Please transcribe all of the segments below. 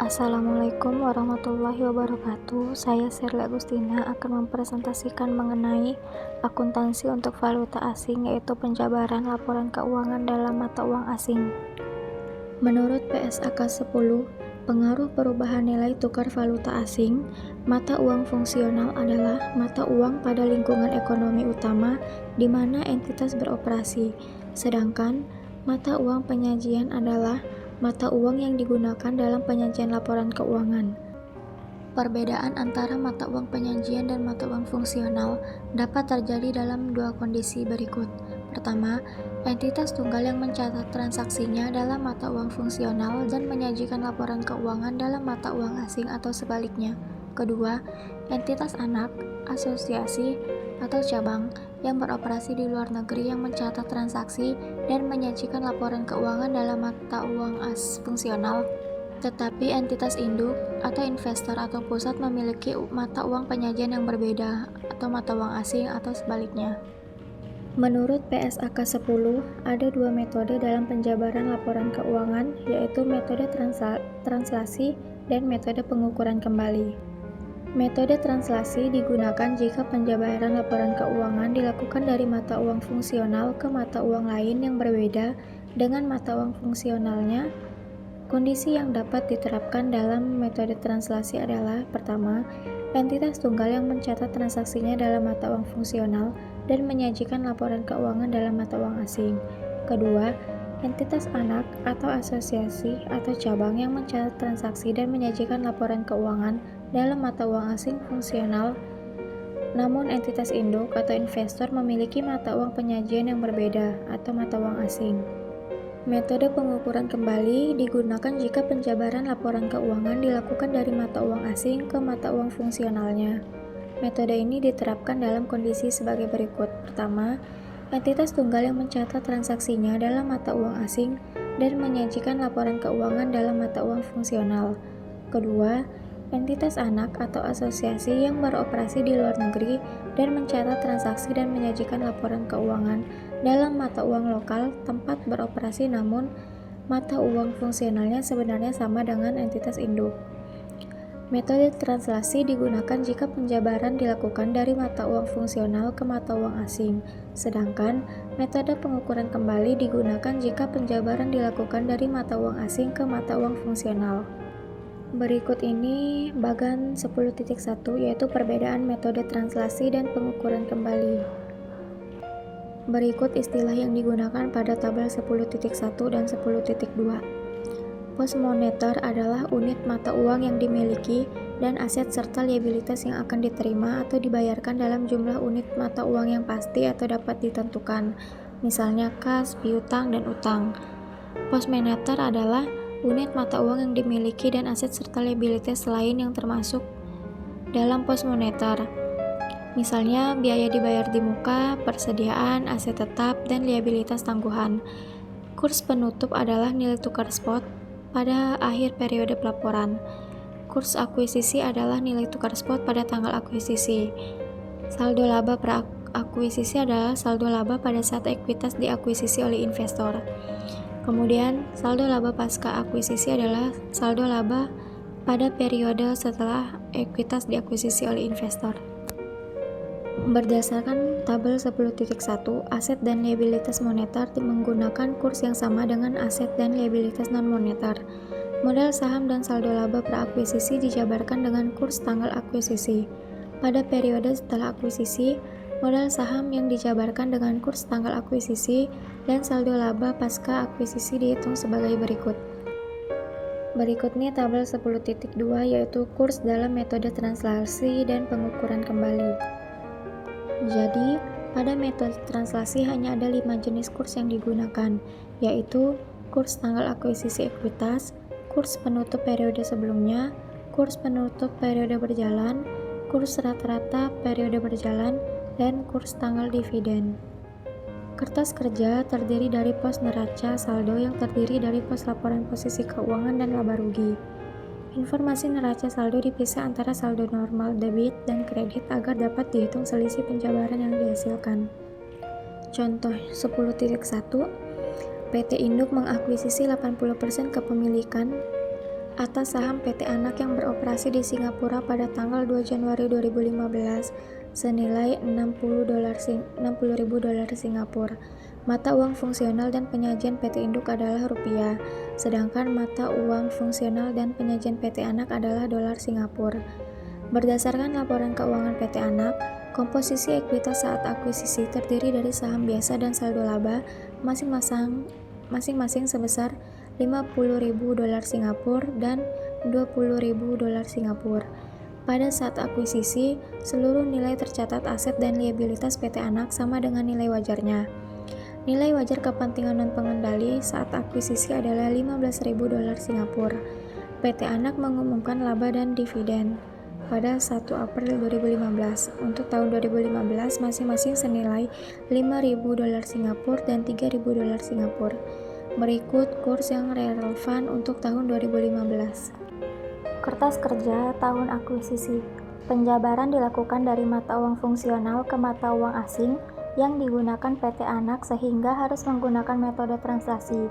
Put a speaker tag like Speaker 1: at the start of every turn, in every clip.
Speaker 1: Assalamualaikum warahmatullahi wabarakatuh. Saya Sherly Agustina akan mempresentasikan mengenai akuntansi untuk valuta asing, yaitu penjabaran laporan keuangan dalam mata uang asing. Menurut PSAK 10, pengaruh perubahan nilai tukar valuta asing, mata uang fungsional adalah mata uang pada lingkungan ekonomi utama di mana entitas beroperasi, sedangkan mata uang penyajian adalah mata uang yang digunakan dalam penyajian laporan keuangan. Perbedaan antara mata uang penyajian dan mata uang fungsional dapat terjadi dalam dua kondisi berikut. Pertama, entitas tunggal yang mencatat transaksinya dalam mata uang fungsional dan menyajikan laporan keuangan dalam mata uang asing atau sebaliknya. Kedua, entitas anak, asosiasi, atau cabang yang beroperasi di luar negeri yang mencatat transaksi dan menyajikan laporan keuangan dalam mata uang fungsional, tetapi entitas induk atau investor atau pusat memiliki mata uang penyajian yang berbeda atau mata uang asing atau sebaliknya. Menurut PSAK 10, ada dua metode dalam penjabaran laporan keuangan, yaitu metode translasi dan metode pengukuran kembali. Metode translasi digunakan jika penjabaran laporan keuangan dilakukan dari mata uang fungsional ke mata uang lain yang berbeda dengan mata uang fungsionalnya. Kondisi yang dapat diterapkan dalam metode translasi adalah: pertama, entitas tunggal yang mencatat transaksinya dalam mata uang fungsional dan menyajikan laporan keuangan dalam mata uang asing. Kedua, entitas anak atau asosiasi atau cabang yang mencatat transaksi dan menyajikan laporan keuangan dalam mata uang asing fungsional, namun entitas induk atau investor memiliki mata uang penyajian yang berbeda atau mata uang asing. Metode pengukuran kembali digunakan jika penjabaran laporan keuangan dilakukan dari mata uang asing ke mata uang fungsionalnya. Metode ini diterapkan dalam kondisi sebagai berikut. Pertama, entitas tunggal yang mencatat transaksinya dalam mata uang asing dan menyajikan laporan keuangan dalam mata uang fungsional. Kedua, entitas anak atau asosiasi yang beroperasi di luar negeri dan mencatat transaksi dan menyajikan laporan keuangan dalam mata uang lokal tempat beroperasi, namun mata uang fungsionalnya sebenarnya sama dengan entitas induk. Metode translasi digunakan jika penjabaran dilakukan dari mata uang fungsional ke mata uang asing, sedangkan metode pengukuran kembali digunakan jika penjabaran dilakukan dari mata uang asing ke mata uang fungsional. Berikut ini bagan 10.1, yaitu perbedaan metode translasi dan pengukuran kembali. Berikut istilah yang digunakan pada tabel 10.1 dan 10.2. Pos moneter adalah unit mata uang yang dimiliki dan aset serta liabilitas yang akan diterima atau dibayarkan dalam jumlah unit mata uang yang pasti atau dapat ditentukan, misalnya kas, piutang, dan utang. Pos moneter adalah unit mata uang yang dimiliki dan aset serta liabilitas lain yang termasuk dalam pos moneter, misalnya biaya dibayar di muka, persediaan, aset tetap, dan liabilitas tangguhan. Kurs penutup adalah nilai tukar spot pada akhir periode pelaporan. Kurs akuisisi adalah nilai tukar spot pada tanggal akuisisi. Saldo laba akuisisi adalah saldo laba pada saat ekuitas diakuisisi oleh investor. Kemudian, saldo laba pasca akuisisi adalah saldo laba pada periode setelah ekuitas diakuisisi oleh investor. Berdasarkan tabel 10.1, aset dan liabilitas moneter menggunakan kurs yang sama dengan aset dan liabilitas non-moneter. Modal saham dan saldo laba prakuisisi dijabarkan dengan kurs tanggal akuisisi. Pada periode setelah akuisisi, modal saham yang dijabarkan dengan kurs tanggal akuisisi dan saldo laba pasca akuisisi dihitung sebagai berikut. Berikutnya tabel 10.2, yaitu kurs dalam metode translasi dan pengukuran kembali. Jadi, pada metode translasi hanya ada 5 jenis kurs yang digunakan, yaitu kurs tanggal akuisisi ekuitas, kurs penutup periode sebelumnya, kurs penutup periode berjalan, kurs rata-rata periode berjalan, dan kurs tanggal dividen. Kertas kerja terdiri dari pos neraca saldo yang terdiri dari pos laporan posisi keuangan dan laba rugi. Informasi neraca saldo dipisah antara saldo normal debit dan kredit agar dapat dihitung selisih penjabaran yang dihasilkan. Contoh 10.1, PT Induk mengakuisisi 80% kepemilikan atas saham PT Anak yang beroperasi di Singapura pada tanggal 2 Januari 2015 senilai 60.000 dolar Singapura. Mata uang fungsional dan penyajian PT Induk adalah rupiah, sedangkan mata uang fungsional dan penyajian PT Anak adalah dolar Singapura. Berdasarkan laporan keuangan PT Anak, komposisi ekuitas saat akuisisi terdiri dari saham biasa dan saldo laba masing-masing sebesar 50.000 dolar Singapura dan 20.000 dolar Singapura. Pada saat akuisisi, seluruh nilai tercatat aset dan liabilitas PT Anak sama dengan nilai wajarnya. Nilai wajar kepentingan non-pengendali saat akuisisi adalah 15.000 dolar Singapura. PT Anak mengumumkan laba dan dividen pada 1 April 2015. Untuk tahun 2015 masing-masing senilai 5.000 dolar Singapura dan 3.000 dolar Singapura. Berikut kurs yang relevan untuk tahun 2015. Kertas kerja tahun akuisisi. Penjabaran dilakukan dari mata uang fungsional ke mata uang asing yang digunakan PT Anak sehingga harus menggunakan metode transaksi.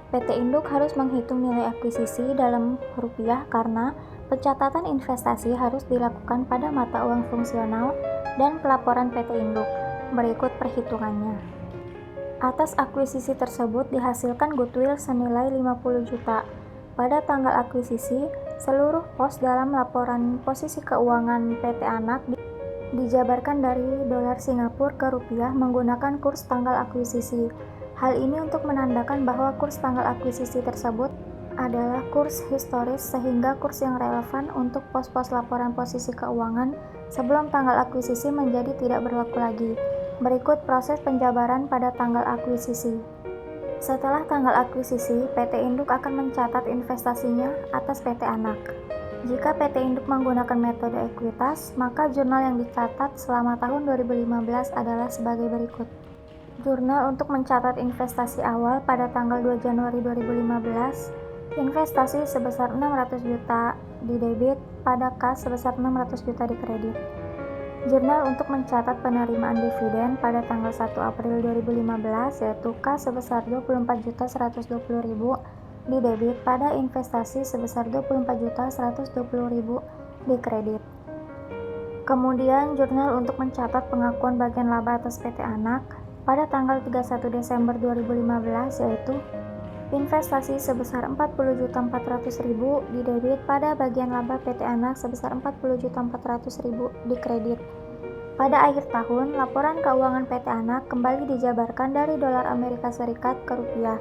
Speaker 1: PT Induk harus menghitung nilai akuisisi dalam rupiah karena pencatatan investasi harus dilakukan pada mata uang fungsional dan pelaporan PT Induk. Berikut perhitungannya. Atas akuisisi tersebut dihasilkan goodwill senilai 50 juta. Pada tanggal akuisisi, seluruh pos dalam laporan posisi keuangan PT Anak dijabarkan dari dolar Singapura ke rupiah menggunakan kurs tanggal akuisisi. Hal ini untuk menandakan bahwa kurs tanggal akuisisi tersebut adalah kurs historis sehingga kurs yang relevan untuk pos-pos laporan posisi keuangan sebelum tanggal akuisisi menjadi tidak berlaku lagi. Berikut proses penjabaran pada tanggal akuisisi. Setelah tanggal akuisisi, PT Induk akan mencatat investasinya atas PT Anak. Jika PT Induk menggunakan metode ekuitas, maka jurnal yang dicatat selama tahun 2015 adalah sebagai berikut. Jurnal untuk mencatat investasi awal pada tanggal 2 Januari 2015, investasi sebesar 600 juta di debit pada kas sebesar 600 juta di kredit. Jurnal untuk mencatat penerimaan dividen pada tanggal 1 April 2015 yaitu kas sebesar 24.120.000 di debit pada investasi sebesar 24.120.000 di kredit. Kemudian jurnal untuk mencatat pengakuan bagian laba atas PT Anak pada tanggal 31 Desember 2015 yaitu investasi sebesar 40.400.000 di debit pada bagian laba PT Anak sebesar 40.400.000 di kredit. Pada akhir tahun, laporan keuangan PT Anak kembali dijabarkan dari dolar Amerika Serikat ke rupiah.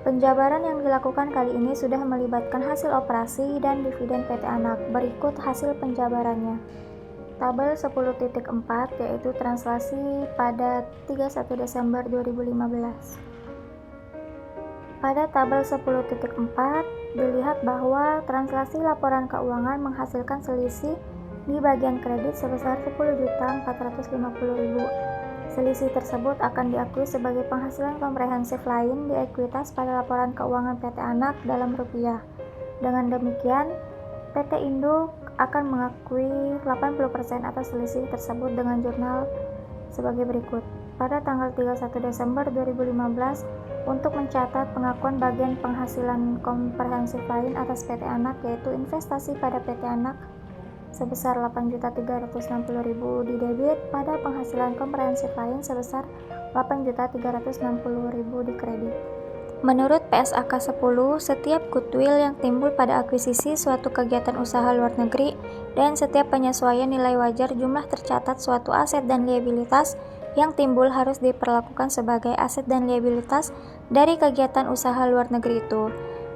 Speaker 1: Penjabaran yang dilakukan kali ini sudah melibatkan hasil operasi dan dividen PT Anak. Berikut hasil penjabarannya. Tabel 10.4 yaitu transaksi pada 31 Desember 2015. Pada tabel 10.4 dilihat bahwa transaksi laporan keuangan menghasilkan selisih di bagian kredit sebesar 10.450.000. Selisih tersebut akan diakui sebagai penghasilan komprehensif lain di ekuitas pada laporan keuangan PT Anak dalam rupiah. Dengan demikian, PT Induk akan mengakui 80% atas selisih tersebut dengan jurnal sebagai berikut. Pada tanggal 31 Desember 2015, untuk mencatat pengakuan bagian penghasilan komprehensif lain atas PT Anak yaitu investasi pada PT Anak sebesar 8.360.000 di debit pada penghasilan komprehensif lain sebesar 8.360.000 di kredit. Menurut PSAK 10, setiap goodwill yang timbul pada akuisisi suatu kegiatan usaha luar negeri dan setiap penyesuaian nilai wajar jumlah tercatat suatu aset dan liabilitas yang timbul harus diperlakukan sebagai aset dan liabilitas dari kegiatan usaha luar negeri itu.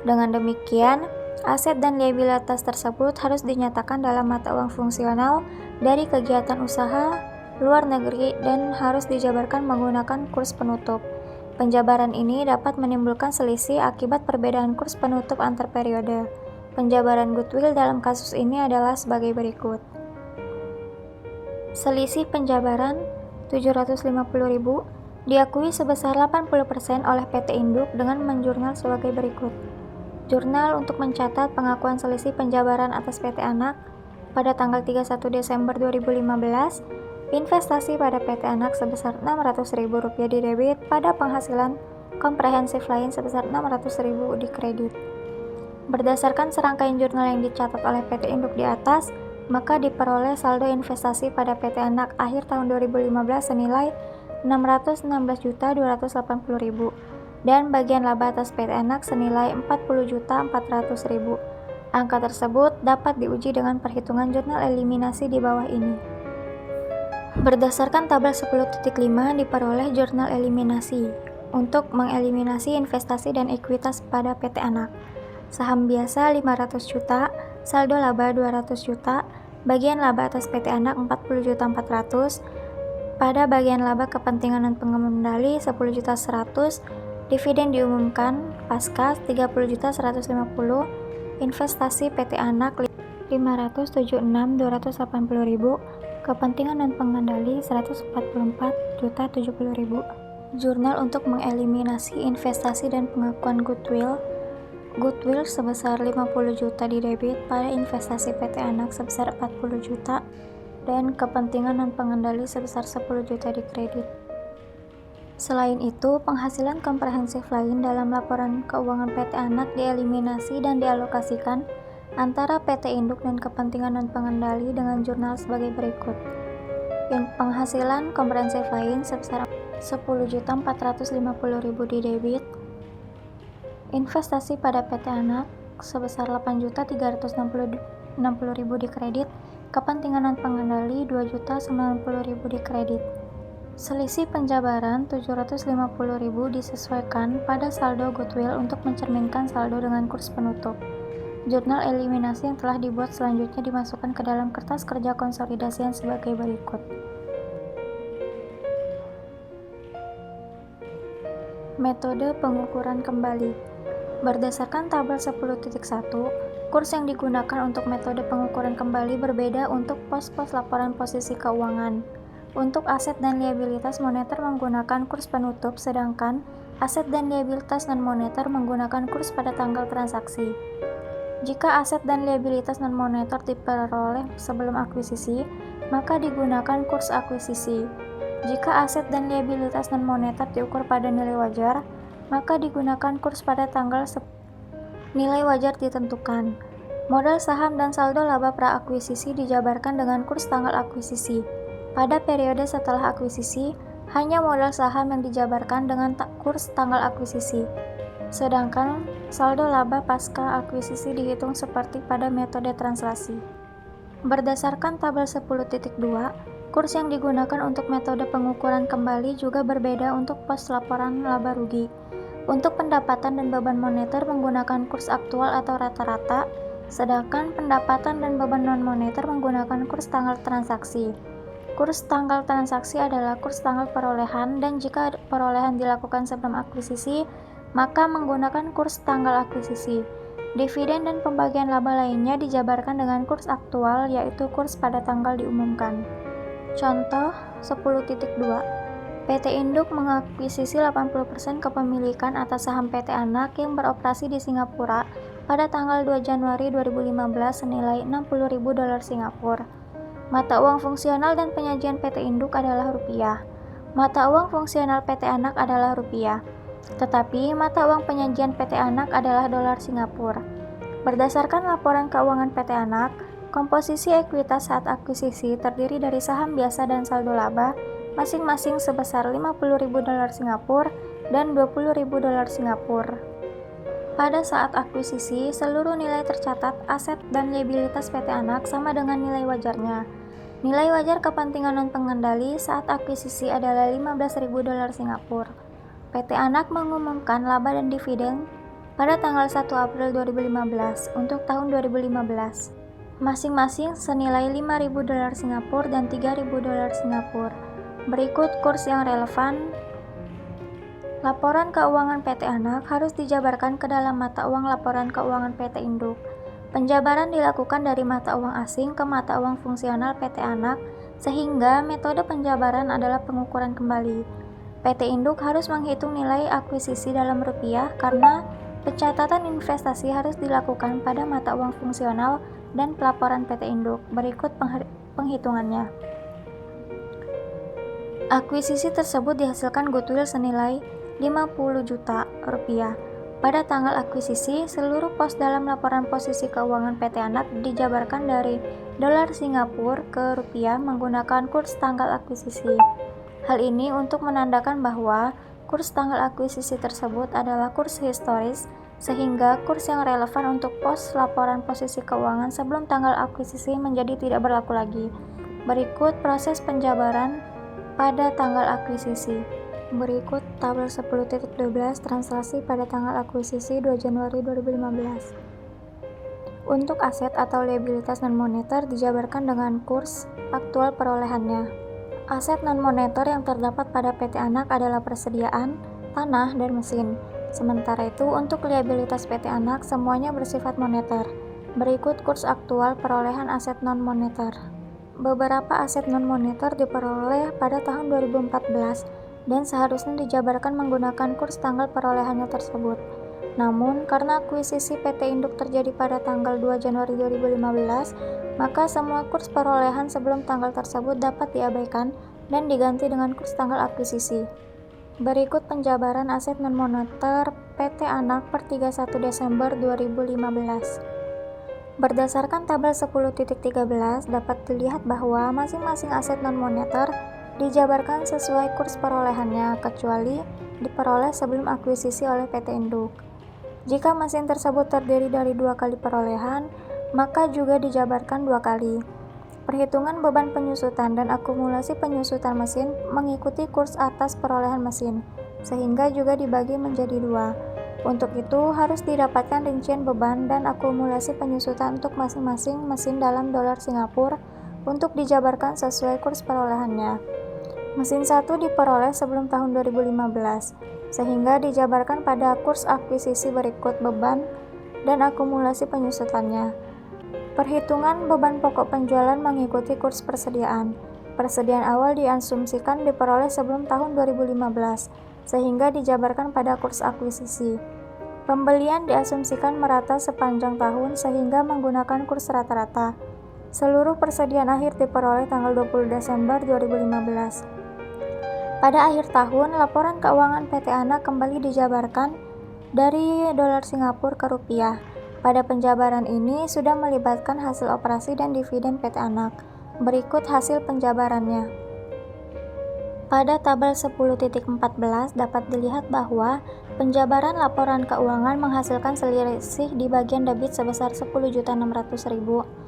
Speaker 1: Dengan demikian, aset dan liabilitas tersebut harus dinyatakan dalam mata uang fungsional dari kegiatan usaha luar negeri dan harus dijabarkan menggunakan kurs penutup. Penjabaran ini dapat menimbulkan selisih akibat perbedaan kurs penutup antar periode. Penjabaran goodwill dalam kasus ini adalah sebagai berikut. Selisih penjabaran 750.000 diakui sebesar 80% oleh PT Induk dengan menjurnal sebagai berikut. Jurnal untuk mencatat pengakuan selisih penjabaran atas PT Anak pada tanggal 31 Desember 2015, investasi pada PT Anak sebesar Rp600.000 di debit pada penghasilan komprehensif lain sebesar Rp600.000 di kredit. Berdasarkan serangkaian jurnal yang dicatat oleh PT Induk di atas, maka diperoleh saldo investasi pada PT Anak akhir tahun 2015 senilai Rp616.280.000 dan bagian laba atas PT Anak senilai Rp40.400.000. Angka tersebut dapat diuji dengan perhitungan jurnal eliminasi di bawah ini. Berdasarkan tabel 10.5 diperoleh jurnal eliminasi untuk mengeliminasi investasi dan ekuitas pada PT Anak. Saham biasa 500 juta, saldo laba 200 juta, bagian laba atas PT Anak 40.400.000, pada bagian laba kepentingan dan pengendali 10.100.000, dividen diumumkan pasca 30.150.000, investasi PT Anak 576.280.000, kepentingan dan pengendali 144.070.000. Jurnal untuk mengeliminasi investasi dan pengakuan goodwill sebesar 50 juta di debit pada investasi PT Anak sebesar 40 juta dan kepentingan dan pengendali sebesar 10 juta di kredit. Selain itu, penghasilan komprehensif lain dalam laporan keuangan PT Anak dieliminasi dan dialokasikan antara PT Induk dan kepentingan dan pengendali dengan jurnal sebagai berikut. Penghasilan komprehensif lain sebesar 10.450.000 di debit, investasi pada PT Anak sebesar 8.360.000 di kredit, kepentingan dan pengendali 2.090.000 di kredit. Selisih penjabaran 750.000 disesuaikan pada saldo goodwill untuk mencerminkan saldo dengan kurs penutup. Jurnal eliminasi yang telah dibuat selanjutnya dimasukkan ke dalam kertas kerja konsolidasian sebagai berikut. Metode pengukuran kembali. Berdasarkan tabel 10.1, kurs yang digunakan untuk metode pengukuran kembali berbeda untuk pos-pos laporan posisi keuangan. Untuk aset dan liabilitas moneter menggunakan kurs penutup, sedangkan aset dan liabilitas non-moneter menggunakan kurs pada tanggal transaksi. Jika aset dan liabilitas non-moneter diperoleh sebelum akuisisi, maka digunakan kurs akuisisi. Jika aset dan liabilitas non-moneter diukur pada nilai wajar, maka digunakan kurs pada tanggal nilai wajar ditentukan. Modal saham dan saldo laba pra-akuisisi dijabarkan dengan kurs tanggal akuisisi. Pada periode setelah akuisisi, hanya modal saham yang dijabarkan dengan kurs tanggal akuisisi. Sedangkan saldo laba pasca akuisisi dihitung seperti pada metode translasi. Berdasarkan tabel 10.2, kurs yang digunakan untuk metode pengukuran kembali juga berbeda untuk pos laporan laba rugi. Untuk pendapatan dan beban moneter menggunakan kurs aktual atau rata-rata, sedangkan pendapatan dan beban non-moneter menggunakan kurs tanggal transaksi. Kurs tanggal transaksi adalah kurs tanggal perolehan, dan jika perolehan dilakukan sebelum akuisisi, maka menggunakan kurs tanggal akuisisi. Dividen dan pembagian laba lainnya dijabarkan dengan kurs aktual, yaitu kurs pada tanggal diumumkan. Contoh 10.2. PT Induk mengakuisisi 80% kepemilikan atas saham PT Anak yang beroperasi di Singapura pada tanggal 2 Januari 2015 senilai $60.000 Singapura. Mata uang fungsional dan penyajian PT Induk adalah rupiah. Mata uang fungsional PT Anak adalah rupiah. Tetapi mata uang penyajian PT Anak adalah dolar Singapura. Berdasarkan laporan keuangan PT Anak, komposisi ekuitas saat akuisisi terdiri dari saham biasa dan saldo laba, masing-masing sebesar $50.000 Singapura dan $20.000 Singapura. Pada saat akuisisi, seluruh nilai tercatat aset dan liabilitas PT Anak sama dengan nilai wajarnya. Nilai wajar kepentingan dan pengendali saat akuisisi adalah $15.000 Singapura. PT Anak mengumumkan laba dan dividen pada tanggal 1 April 2015 untuk tahun 2015, masing-masing senilai $5.000 Singapura dan $3.000 Singapura. Berikut kurs yang relevan. Laporan keuangan PT Anak harus dijabarkan ke dalam mata uang laporan keuangan PT Induk. Penjabaran dilakukan dari mata uang asing ke mata uang fungsional PT Anak, sehingga metode penjabaran adalah pengukuran kembali. PT Induk harus menghitung nilai akuisisi dalam rupiah karena pencatatan investasi harus dilakukan pada mata uang fungsional dan pelaporan PT Induk. Berikut penghitungannya. Akuisisi tersebut dihasilkan goodwill senilai $50 juta. Pada tanggal akuisisi, seluruh pos dalam laporan posisi keuangan PT Anak dijabarkan dari dolar Singapura ke rupiah menggunakan kurs tanggal akuisisi. Hal ini untuk menandakan bahwa kurs tanggal akuisisi tersebut adalah kurs historis, sehingga kurs yang relevan untuk pos laporan posisi keuangan sebelum tanggal akuisisi menjadi tidak berlaku lagi. Berikut proses penjabaran pada tanggal akuisisi. Berikut tabel 10.12 transaksi pada tanggal akuisisi 2 Januari 2015. Untuk aset atau liabilitas non-moneter dijabarkan dengan kurs aktual perolehannya. Aset non-moneter yang terdapat pada PT Anak adalah persediaan, tanah, dan mesin. Sementara itu, untuk liabilitas PT Anak semuanya bersifat moneter. Berikut kurs aktual perolehan aset non-moneter. Beberapa aset non-moneter diperoleh pada tahun 2014 dan seharusnya dijabarkan menggunakan kurs tanggal perolehannya tersebut. Namun, karena akuisisi PT Induk terjadi pada tanggal 2 Januari 2015, maka semua kurs perolehan sebelum tanggal tersebut dapat diabaikan dan diganti dengan kurs tanggal akuisisi. Berikut penjabaran aset non-moneter PT Anak per 31 Desember 2015. Berdasarkan tabel 10.13 dapat dilihat bahwa masing-masing aset non-moneter dijabarkan sesuai kurs perolehannya kecuali diperoleh sebelum akuisisi oleh PT Induk. Jika mesin tersebut terdiri dari 2 kali perolehan, maka juga dijabarkan 2 kali. Perhitungan beban penyusutan dan akumulasi penyusutan mesin mengikuti kurs atas perolehan mesin, sehingga juga dibagi menjadi 2. Untuk itu, harus didapatkan rincian beban dan akumulasi penyusutan untuk masing-masing mesin dalam dolar Singapura untuk dijabarkan sesuai kurs perolehannya. Mesin 1 diperoleh sebelum tahun 2015, sehingga dijabarkan pada kurs akuisisi berikut beban dan akumulasi penyusutannya. Perhitungan beban pokok penjualan mengikuti kurs persediaan. Persediaan awal diasumsikan diperoleh sebelum tahun 2015, sehingga dijabarkan pada kurs akuisisi. Pembelian diasumsikan merata sepanjang tahun sehingga menggunakan kurs rata-rata. Seluruh persediaan akhir diperoleh tanggal 20 Desember 2015. Pada akhir tahun, laporan keuangan PT Anak kembali dijabarkan dari dolar Singapura ke rupiah. Pada penjabaran ini sudah melibatkan hasil operasi dan dividen PT Anak. Berikut hasil penjabarannya. Pada tabel 10.14 dapat dilihat bahwa penjabaran laporan keuangan menghasilkan selisih di bagian debit sebesar Rp10.600.000.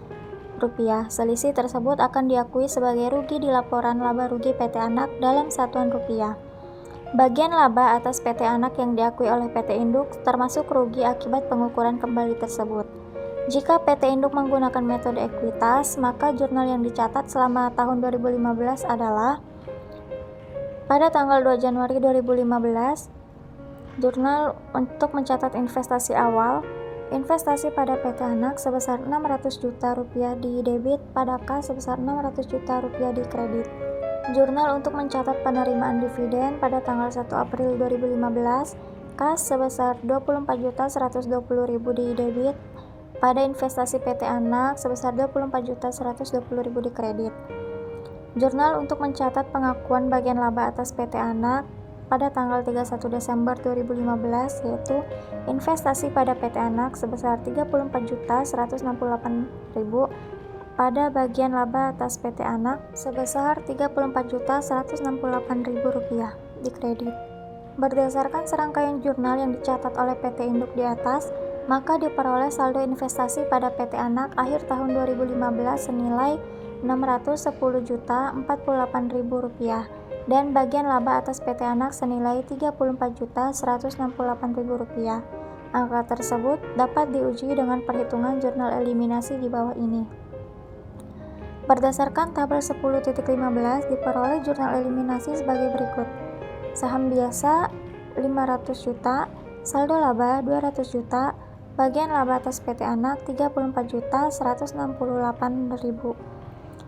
Speaker 1: Selisih tersebut akan diakui sebagai rugi di laporan laba rugi PT Anak dalam satuan rupiah. Bagian laba atas PT Anak yang diakui oleh PT Induk termasuk rugi akibat pengukuran kembali tersebut. Jika PT Induk menggunakan metode ekuitas, maka jurnal yang dicatat selama tahun 2015 adalah pada tanggal 2 Januari 2015, jurnal untuk mencatat investasi awal, investasi pada PT Anak sebesar Rp600 juta di debit, pada kas sebesar Rp600 juta di kredit. Jurnal untuk mencatat penerimaan dividen pada tanggal 1 April 2015, kas sebesar Rp24.120.000 di debit, pada investasi PT Anak sebesar Rp24.120.000 di kredit. Jurnal untuk mencatat pengakuan bagian laba atas PT Anak pada tanggal 31 Desember 2015 yaitu investasi pada PT Anak sebesar Rp34.168.000 pada bagian laba atas PT Anak sebesar Rp34.168.000 di kredit. Berdasarkan serangkaian jurnal yang dicatat oleh PT Induk di atas, maka diperoleh saldo investasi pada PT Anak akhir tahun 2015 senilai Rp610.048.000 dan bagian laba atas PT Anak senilai Rp34.168.000. Angka tersebut dapat diuji dengan perhitungan jurnal eliminasi di bawah ini. Berdasarkan tabel 10.15 diperoleh jurnal eliminasi sebagai berikut. Saham biasa 500 juta, saldo laba 200 juta, bagian laba atas PT Anak 34.168.000.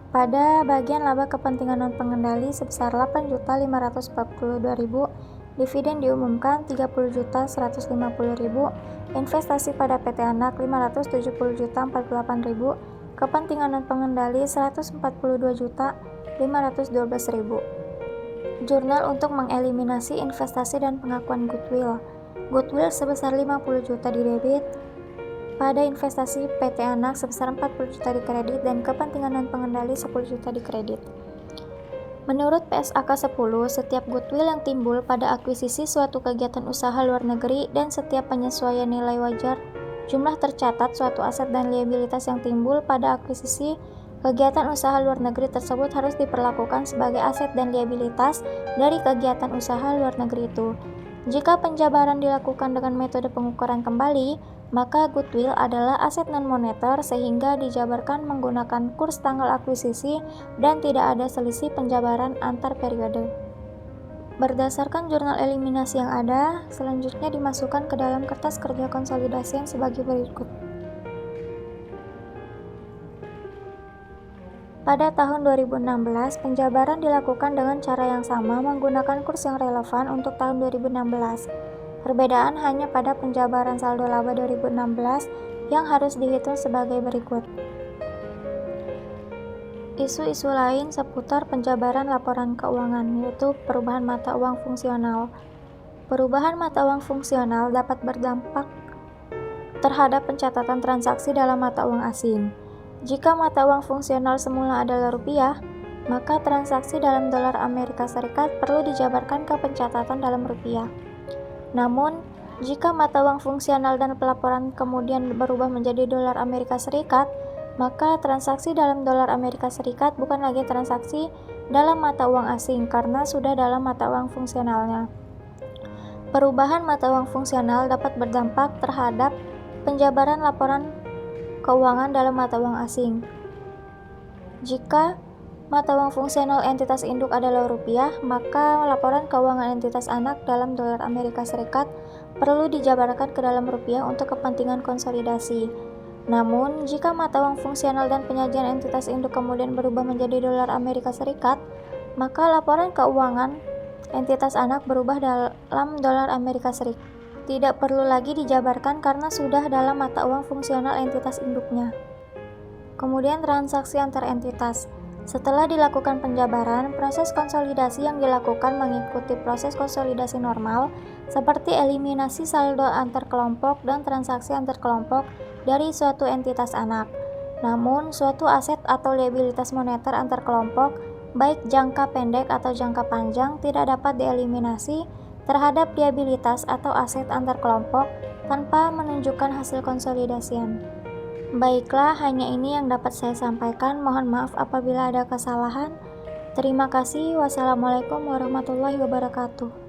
Speaker 1: Pada bagian laba kepentingan non-pengendali sebesar 8.542.000, dividen diumumkan 30.150.000, investasi pada PT Anak 570.048.000, kepentingan non-pengendali 142.512.000. Jurnal untuk mengeliminasi investasi dan pengakuan goodwill. goodwill sebesar 50 juta di debit, pada investasi PT anak sebesar 40 juta di kredit, dan kepentingan non-pengendali 10 juta di kredit. Menurut PSAK 10, setiap goodwill yang timbul pada akuisisi suatu kegiatan usaha luar negeri dan setiap penyesuaian nilai wajar jumlah tercatat suatu aset dan liabilitas yang timbul pada akuisisi kegiatan usaha luar negeri tersebut harus diperlakukan sebagai aset dan liabilitas dari kegiatan usaha luar negeri itu. Jika penjabaran dilakukan dengan metode pengukuran kembali, maka goodwill adalah aset non-moneter sehingga dijabarkan menggunakan kurs tanggal akuisisi dan tidak ada selisih penjabaran antar periode. Berdasarkan jurnal eliminasi yang ada, selanjutnya dimasukkan ke dalam kertas kerja konsolidasian sebagai berikut. Pada tahun 2016, penjabaran dilakukan dengan cara yang sama menggunakan kurs yang relevan untuk tahun 2016. Perbedaan hanya pada penjabaran saldo laba 2016 yang harus dihitung sebagai berikut. Isu-isu lain seputar penjabaran laporan keuangan, yaitu perubahan mata uang fungsional. Perubahan mata uang fungsional dapat berdampak terhadap pencatatan transaksi dalam mata uang asing. Jika mata uang fungsional semula adalah rupiah, maka transaksi dalam dolar Amerika Serikat perlu dijabarkan ke pencatatan dalam rupiah. Namun, jika mata uang fungsional dan pelaporan kemudian berubah menjadi dolar Amerika Serikat, maka transaksi dalam dolar Amerika Serikat bukan lagi transaksi dalam mata uang asing karena sudah dalam mata uang fungsionalnya. Perubahan mata uang fungsional dapat berdampak terhadap penjabaran laporan keuangan dalam mata uang asing. Jika mata uang fungsional entitas induk adalah rupiah, maka laporan keuangan entitas anak dalam dolar Amerika Serikat perlu dijabarkan ke dalam rupiah untuk kepentingan konsolidasi. Namun, jika mata uang fungsional dan penyajian entitas induk kemudian berubah menjadi dolar Amerika Serikat, maka laporan keuangan entitas anak berubah dalam dolar Amerika Serikat. Tidak perlu lagi dijabarkan karena sudah dalam mata uang fungsional entitas induknya. Kemudian transaksi antar entitas. Setelah dilakukan penjabaran, proses konsolidasi yang dilakukan mengikuti proses konsolidasi normal, seperti eliminasi saldo antar kelompok dan transaksi antar kelompok dari suatu entitas anak. Namun, suatu aset atau liabilitas moneter antar kelompok, baik jangka pendek atau jangka panjang, tidak dapat dieliminasi terhadap liabilitas atau aset antar kelompok tanpa menunjukkan hasil konsolidasian. Baiklah, hanya ini yang dapat saya sampaikan. Mohon maaf apabila ada kesalahan. Terima kasih. Wassalamualaikum warahmatullahi wabarakatuh.